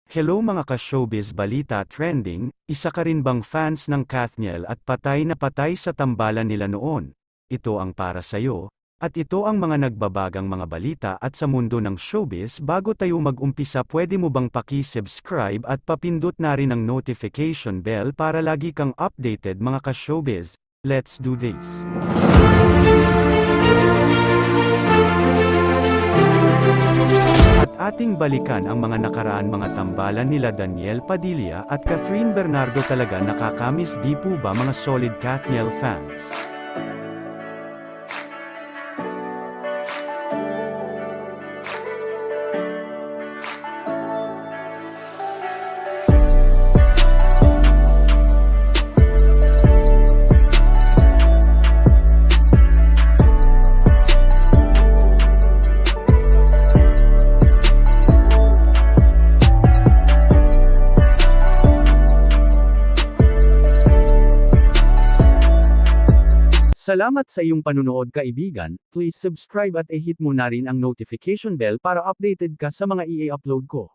Hello mga ka-showbiz balita trending, isa ka rin bang fans ng Kathniel at patay na patay sa tambalan nila noon? Ito ang para sa'yo, at ito ang mga nagbabagang mga balita at sa mundo ng showbiz. Bago tayo mag-umpisa, pwede mo bang paki-subscribe at papindot na rin ang notification bell para lagi kang updated mga ka-showbiz. Let's do this! At ating balikan ang mga nakaraan mga tambalan nila Daniel Padilla at Catherine Bernardo. Talaga nakakamiss, di po ba mga solid Kathniel fans? Salamat sa iyong panunood kaibigan, please subscribe at i-hit mo na rin ang notification bell para updated ka sa mga i-upload ko.